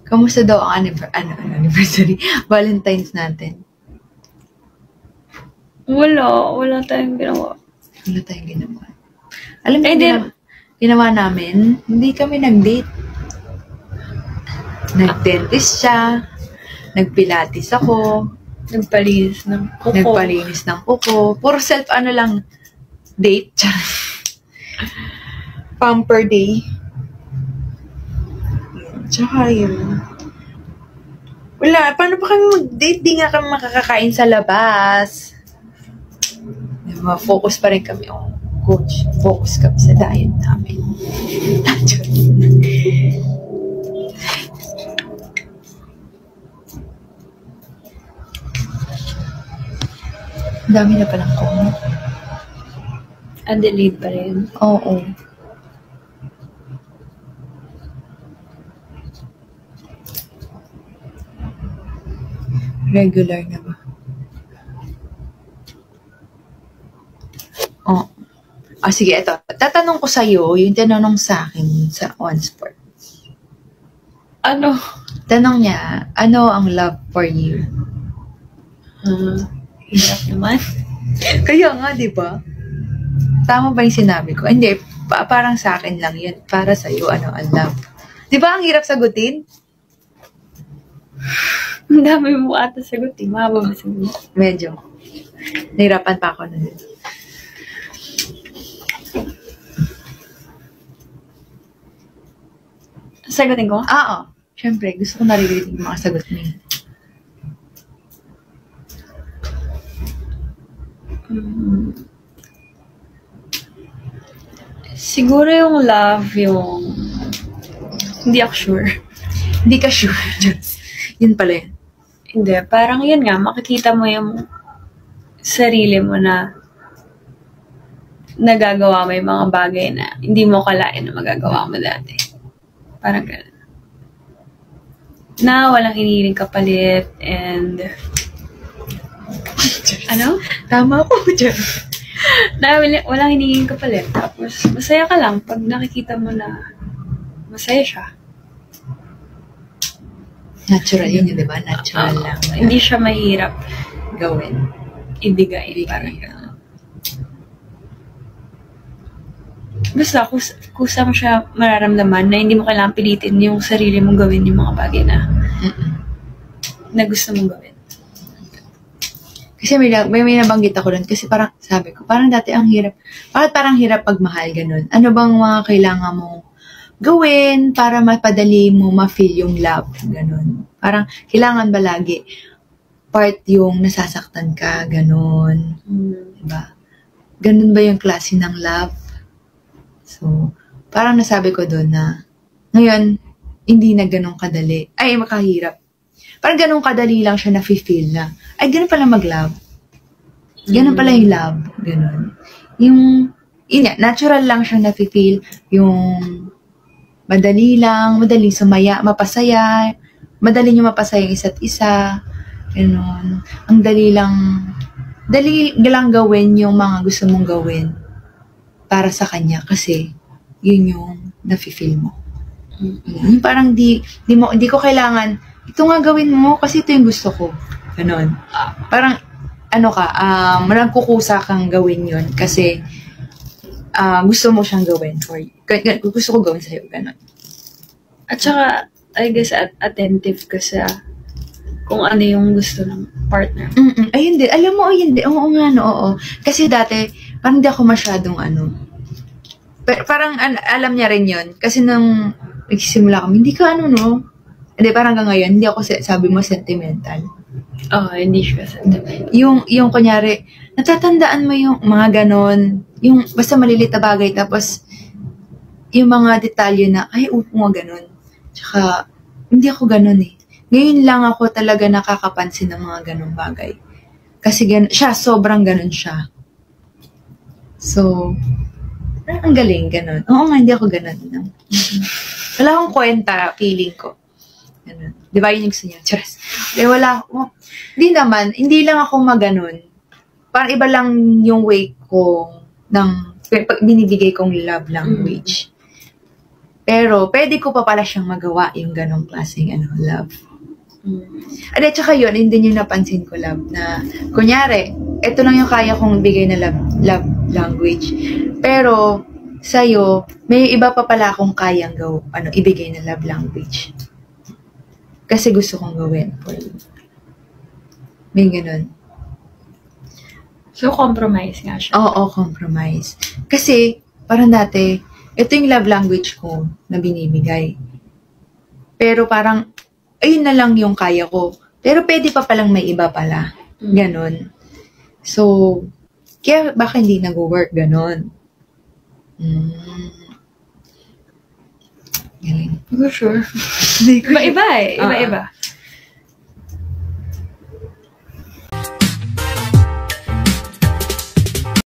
Kamusta daw ang anniversary? Valentine's natin. Wala tayong ginawa. Wala tayong ginawa. Alam mo, ginawa namin, hindi kami nag-date. Nag-dentist siya, nag-pilates ako, Nagpalinis ng kuko. Puro date. Pamper day. Tsaka yun. Wala, paano pa kami mag-date? Di nga kami makakakain sa labas. Focus pa rin kami. Oh, coach, focus kami sa diet namin. Dami na palang comment. Adelaide pa rin. Oo. Regular na ba? Oh. Sige, ito. Tatanong ko sa'yo, yung tinanong sa akin sa OneSport. Ano? Tanong niya, ano ang love for you? Hirap naman. Kaya nga, di ba? Tama ba yung sinabi ko? Hindi, parang sa akin lang yun. Para sa'yo, ano ang love? Di ba ang hirap sagutin? Ang dami mo ata sagutin. Mahaba mo sagutin. Medyo. Nahirapan pa ako na din. Sagutin ko? Oo. Siyempre, gusto ko naririnig yung mga sagot niya. Siguro yung love, hindi ako sure. Hindi ka sure. Yun pala yun. Hindi, parang yun nga, makikita mo yung sarili mo na nagagawa mo yung mga bagay na hindi mo kalain na magagawa mo dati. Parang gano'n. Na walang hinihiling kapalit and ano? Tama ako dyan. Na walang hinihiling kapalit. Tapos masaya ka lang pag nakikita mo na masaya siya. Natural yun, di ba? Natural lang. Hindi siya mahirap Gawin. ibigay. Parang gano'n. Basta, kusa mo siya mararamdaman na hindi mo kailangan pilitin yung sarili mong gawin yung mga bagay na gusto mong gawin. Kasi may nabanggit ako doon kasi parang sabi ko, parang dati ang hirap, parang hirap pagmahal ganun. Ano bang mga kailangan mong gawin para mapadali mo ma-feel yung love, ganun. Parang kailangan ba lagi part yung nasasaktan ka, ganun. Diba? Ganun ba yung klase ng love? So, parang nasabi ko doon na ngayon, hindi na ganun kadali. Ay, makahirap. Parang ganun kadali lang siya na-feel na, ay, ganun pala mag-love. Ganun pala yung love. Ganun. Yun nga, natural lang siya na-feel. Yung madali lang, madaling sumaya, mapasaya, madali nyo mapasaya yung isa't isa. Ganun. Ang dali lang gawin yung mga gusto mong gawin para sa kanya kasi yun yung na-feel mo. Parang di ko kailangan, ito nga gawin mo kasi ito yung gusto ko. Ganon. Parang, nagkukusa kang gawin yun kasi gusto mo siyang gawin. Gusto ko gawin sa'yo. Ganon. At saka, I guess, attentive ka sa kung ano yung gusto ng partner. Ayun din. Alam mo, ayun din. Oo nga, no, oo. Kasi dati, parang di ako masyadong parang alam niya rin yun. Kasi nung nagsisimula kami, hindi ka hindi, parang hanggang ngayon, hindi ako sabi mo sentimental. Hindi siya sentimental. Yung kunyari, natatandaan mo yung mga ganon, yung basta malilit na bagay, tapos yung mga detalye na, ay, upo nga ganon. Tsaka, hindi ako ganon eh. Ngayon lang ako talaga nakakapansin ng mga ganong bagay. Kasi siya, sobrang ganon siya. So, ang galing, ganon. Oo nga, hindi ako ganon. No? Wala akong kwenta, feeling ko. Ganon. Di ba yun yung gusto niya? Charas. Wala ako. Hindi lang ako maganon. Parang iba lang yung way ko ng binibigay kong love language. Pero, pwede ko pa pala siyang magawa yung ganong klaseng love. At saka yun, hindi yung napansin ko, love, na, kunyari, ito lang yung kaya kong bigay na love language. Pero, sa'yo, may iba pa pala akong kayang ibigay na love language. Kasi gusto kong gawin for you. May ganun. So, compromise nga siya. Oo, compromise. Kasi, parang dati, ito yung love language ko na binibigay. Pero parang, ayun na lang yung kaya ko. Pero pwede pa palang may iba pala. Ganon. So, kaya baka hindi nag-work ganon. Galing. For sure. Iba-iba eh. Iba-iba.